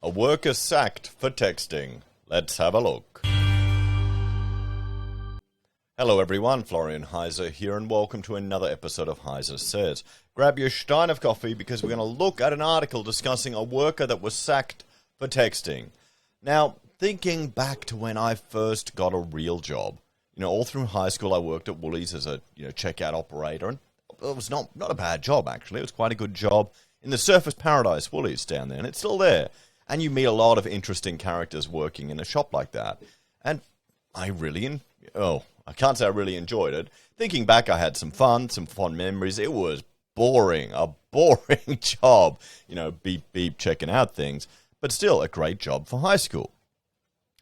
A worker sacked for texting. Let's have a look. Hello everyone, Florian.heise here, and welcome to another episode of HeiseSays. Grab your stein of coffee because we're going to look at an article discussing a worker that was sacked for texting. Now, thinking back to when I first got a real job, all through high school I worked at Woolies as a checkout operator, and it was not a bad job actually. It was quite a good job in the Surfers Paradise Woolies down there, and it's still there. And you meet a lot of interesting characters working in a shop like that. And I can't say I really enjoyed it. Thinking back, I had some fond memories. It was a boring job, beep, beep, checking out things, but still a great job for high school.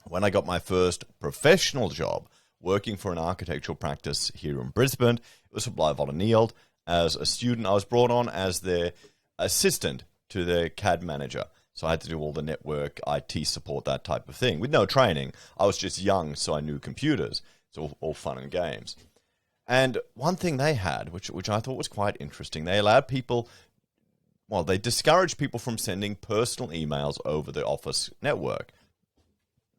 When I got my first professional job, working for an architectural practice here in Brisbane, it was for Blythe O'Neill. As a student, I was brought on as their assistant to their CAD manager. So I had to do all the network, IT support, that type of thing. With no training, I was just young, so I knew computers. It's all fun and games. And one thing they had, which I thought was quite interesting, they allowed people, they discouraged people from sending personal emails over the office network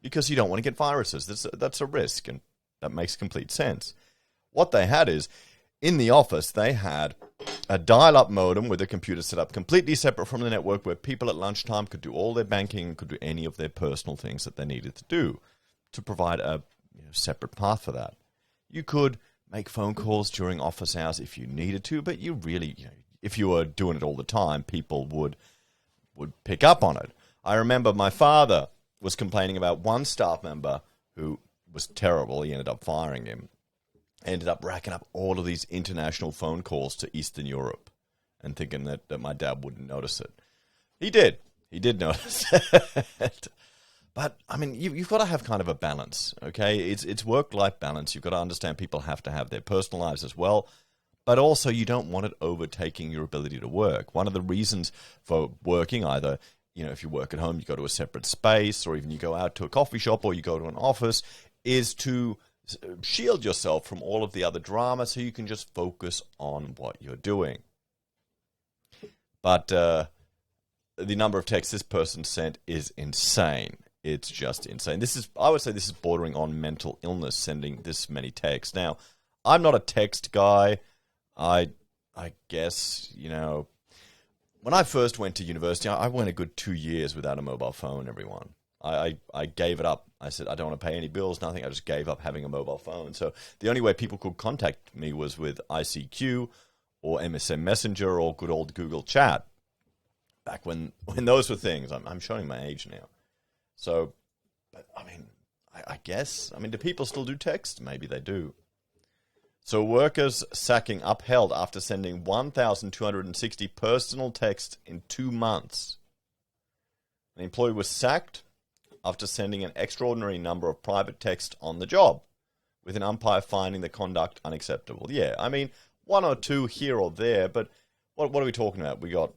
because you don't want to get viruses. That's a risk, and that makes complete sense. What they had is, in the office, they had a dial-up modem with a computer set up completely separate from the network where people at lunchtime could do all their banking, could do any of their personal things that they needed to do to provide a separate path for that. You could make phone calls during office hours if you needed to, but you really, if you were doing it all the time, people would pick up on it. I remember my father was complaining about one staff member who was terrible. He ended up firing him. Ended up racking up all of these international phone calls to Eastern Europe and thinking that my dad wouldn't notice it. He did. He did notice it. But, you've got to have kind of a balance, okay? It's work-life balance. You've got to understand people have to have their personal lives as well. But also, you don't want it overtaking your ability to work. One of the reasons for working, either, if you work at home, you go to a separate space, or even you go out to a coffee shop, or you go to an office, is to shield yourself from all of the other drama so you can just focus on what you're doing. But the number of texts this person sent is insane. It's just insane. I would say this is bordering on mental illness, sending this many texts. Now, I'm not a text guy. I guess, when I first went to university, I went a good 2 years without a mobile phone, everyone. I gave it up. I said, I don't want to pay any bills, nothing. I just gave up having a mobile phone. So the only way people could contact me was with ICQ or MSN Messenger or good old Google Chat. Back when those were things. I'm showing my age now. So, but I guess, do people still do text? Maybe they do. So workers sacking upheld after sending 1,260 personal texts in 2 months. An employee was sacked after sending an extraordinary number of private texts on the job, with an umpire finding the conduct unacceptable. Yeah, one or two here or there, but what are we talking about? We got,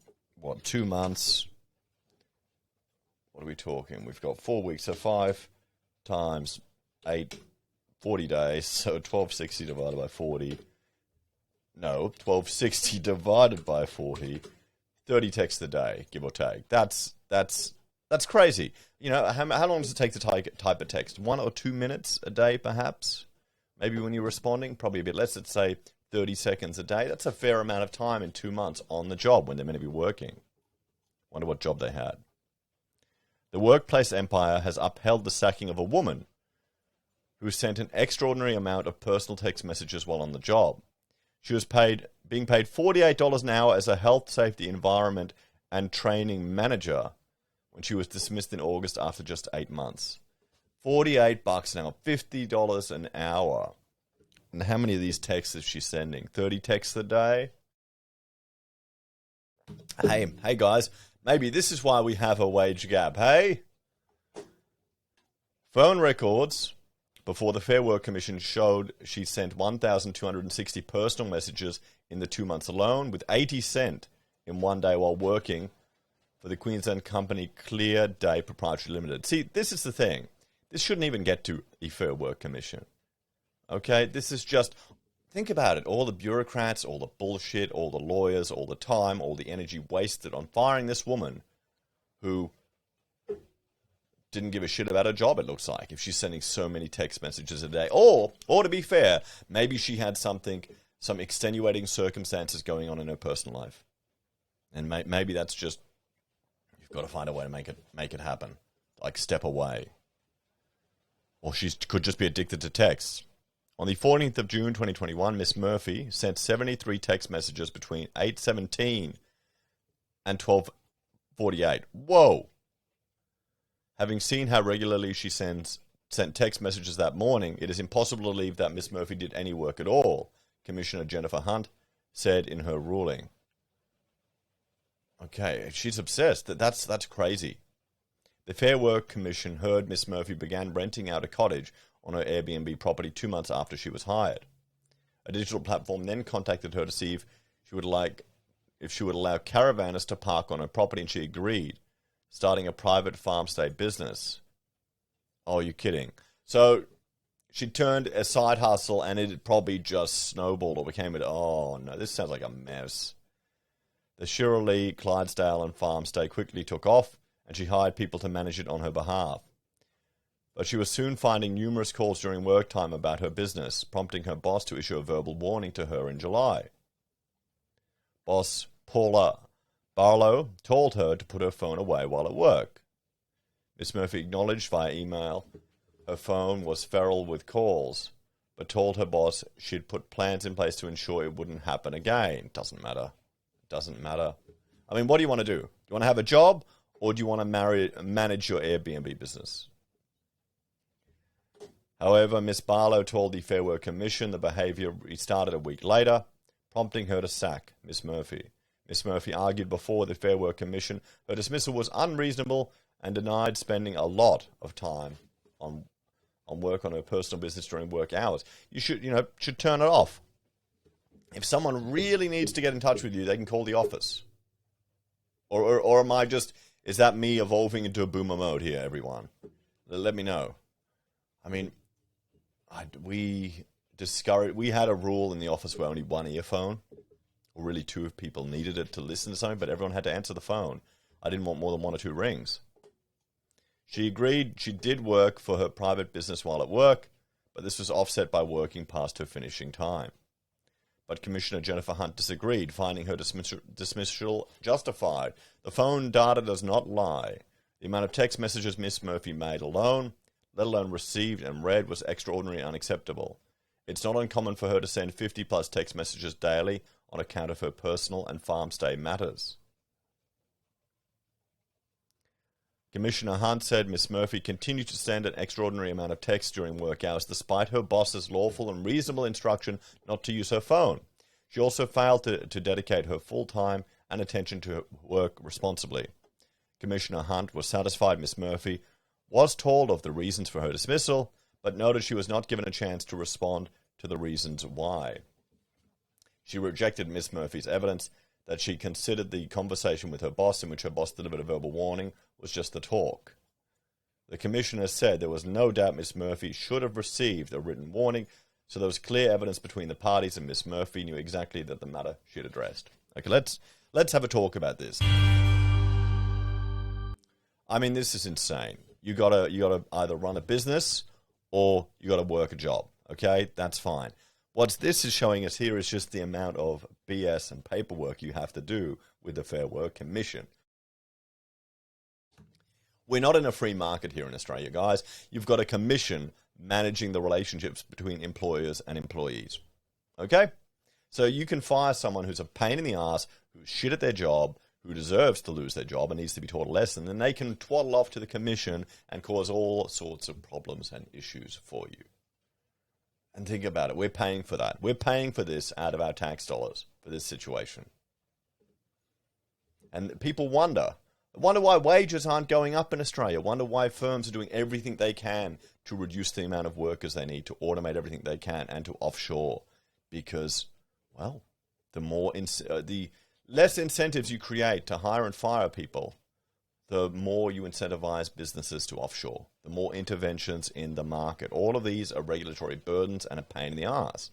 2 months? What are we talking? We've got 4 weeks, so 5 times 8, 40 days, so 1260 divided by 40. No, 1260 divided by 40. 30 texts a day, give or take. That's crazy. How long does it take to type a text? 1 or 2 minutes a day, perhaps? Maybe when you're responding, probably a bit less. Let's say 30 seconds a day. That's a fair amount of time in 2 months on the job when they're meant to be working. Wonder what job they had. The workplace empire has upheld the sacking of a woman who sent an extraordinary amount of personal text messages while on the job. She was being paid $48 an hour as a health, safety, environment, and training manager when she was dismissed in August after just 8 months. $48 an hour, $50 an hour. And how many of these texts is she sending? 30 texts a day? Hey guys, maybe this is why we have a wage gap, hey? Phone records before the Fair Work Commission showed she sent 1,260 personal messages in the 2 months alone, with 80 sent in 1 day while working for the Queensland company Clear Day Proprietary Limited. See, this is the thing. This shouldn't even get to a Fair Work Commission. Okay? This is just, think about it. All the bureaucrats, all the bullshit, all the lawyers, all the time, all the energy wasted on firing this woman who didn't give a shit about her job, it looks like, if she's sending so many text messages a day. Or to be fair, maybe she had some extenuating circumstances going on in her personal life. And maybe that's just, you've got to find a way to make it happen. Like, step away. Or she could just be addicted to texts. On the 14th of June 2021, Miss Murphy sent 73 text messages between 8:17 and 12:48. Whoa! Having seen how regularly she sent text messages that morning, it is impossible to believe that Miss Murphy did any work at all, Commissioner Jennifer Hunt said in her ruling. Okay, she's obsessed. That's crazy. The Fair Work Commission heard Miss Murphy began renting out a cottage on her Airbnb property 2 months after she was hired. A digital platform then contacted her to see if she would allow caravanners to park on her property, and she agreed, starting a private farm-stay business. Oh, you're kidding. So she turned a side hustle, and it probably just snowballed or became oh no, this sounds like a mess. The Shirley, Clydesdale and farm-stay quickly took off, and she hired people to manage it on her behalf. But she was soon finding numerous calls during work time about her business, prompting her boss to issue a verbal warning to her in July. Boss Paula Barlow told her to put her phone away while at work. Miss Murphy acknowledged via email her phone was feral with calls, but told her boss she'd put plans in place to ensure it wouldn't happen again. Doesn't matter. I mean, what do you want to do? Do you want to have a job, or do you want to manage your Airbnb business? However, Miss Barlow told the Fair Work Commission the behaviour restarted a week later, prompting her to sack Miss Murphy. Miss Murphy argued before the Fair Work Commission her dismissal was unreasonable and denied spending a lot of time on work on her personal business during work hours. You should turn it off. If someone really needs to get in touch with you, they can call the office. Or am I is that me evolving into a boomer mode here, everyone? Let me know. I mean, we had a rule in the office where only one earphone, or really two if people needed it to listen to something, but everyone had to answer the phone. I didn't want more than 1 or 2 rings. She agreed she did work for her private business while at work, but this was offset by working past her finishing time. But Commissioner Jennifer Hunt disagreed, finding her dismissal justified. The phone data does not lie. The amount of text messages Miss Murphy made alone, let alone received and read, was extraordinarily unacceptable. It's not uncommon for her to send 50-plus text messages daily on account of her personal and farm-stay matters. Commissioner Hunt said Miss Murphy continued to send an extraordinary amount of text during work hours despite her boss's lawful and reasonable instruction not to use her phone. She also failed to dedicate her full time and attention to her work responsibly. Commissioner Hunt was satisfied Miss Murphy was told of the reasons for her dismissal, but noted she was not given a chance to respond to the reasons why. She rejected Miss Murphy's evidence that she considered the conversation with her boss, in which her boss delivered a verbal warning, was just the talk. The commissioner said there was no doubt Miss Murphy should have received a written warning, so there was clear evidence between the parties, and Miss Murphy knew exactly that the matter she'd addressed. Okay, let's have a talk about this. I mean, this is insane. You gotta either run a business or you gotta work a job. Okay, that's fine. What this is showing us here is just the amount of BS and paperwork you have to do with the Fair Work Commission. We're not in a free market here in Australia, guys. You've got a commission managing the relationships between employers and employees. Okay? So you can fire someone who's a pain in the ass, who's shit at their job, who deserves to lose their job and needs to be taught a lesson, and they can twaddle off to the commission and cause all sorts of problems and issues for you. And think about it. We're paying for that. We're paying for this out of our tax dollars for this situation. And people wonder why wages aren't going up in Australia. Wonder why firms are doing everything they can to reduce the amount of workers they need, to automate everything they can, and to offshore. Because, well, the less incentives you create to hire and fire people, the more you incentivize businesses to offshore, the more interventions in the market. All of these are regulatory burdens and a pain in the ass.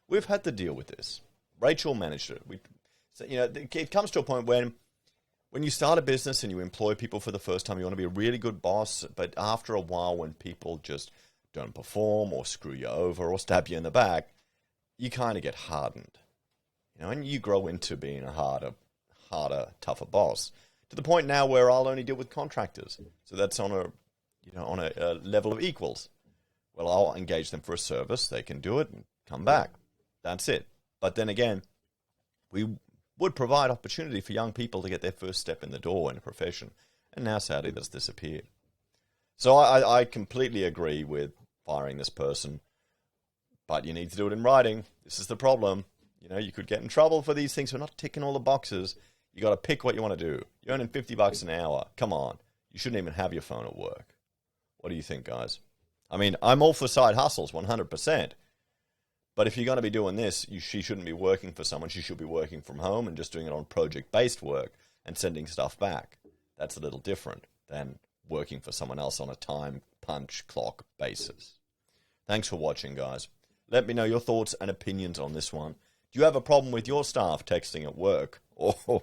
We've had to deal with this. Rachel managed it. It comes to a point when when you start a business and you employ people for the first time, you want to be a really good boss, but after a while when people just don't perform or screw you over or stab you in the back, you kind of get hardened. And you grow into being a harder, tougher boss, to the point now where I'll only deal with contractors. So that's on a level of equals. Well, I'll engage them for a service, they can do it and come back. That's it. But then again, we would provide opportunity for young people to get their first step in the door in a profession. And now, sadly, that's disappeared. So I completely agree with firing this person. But you need to do it in writing. This is the problem. You could get in trouble for these things. We're not ticking all the boxes. You got to pick what you want to do. You're earning $50 an hour. Come on. You shouldn't even have your phone at work. What do you think, guys? I mean, I'm all for side hustles, 100%. But if you're going to be doing this, she shouldn't be working for someone. She should be working from home and just doing it on project-based work and sending stuff back. That's a little different than working for someone else on a time punch clock basis. Thanks for watching, guys. Let me know your thoughts and opinions on this one. Do you have a problem with your staff texting at work? Or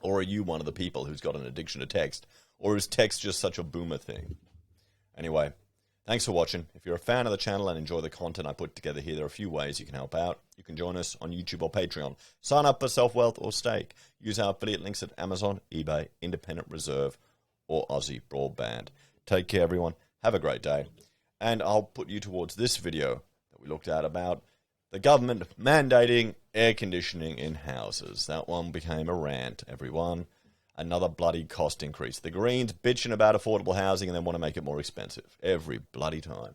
are you one of the people who's got an addiction to text? Or is text just such a boomer thing? Anyway, thanks for watching. If you're a fan of the channel and enjoy the content I put together here, there are a few ways you can help out. You can join us on YouTube or Patreon. Sign up for SelfWealth or Stake. Use our affiliate links at Amazon, eBay, Independent Reserve, or AussieBroadband. Take care, everyone. Have a great day. And I'll put you towards this video that we looked at about the government mandating air conditioning in houses. That one became a rant, everyone. Another bloody cost increase. The Greens bitching about affordable housing and then want to make it more expensive every bloody time.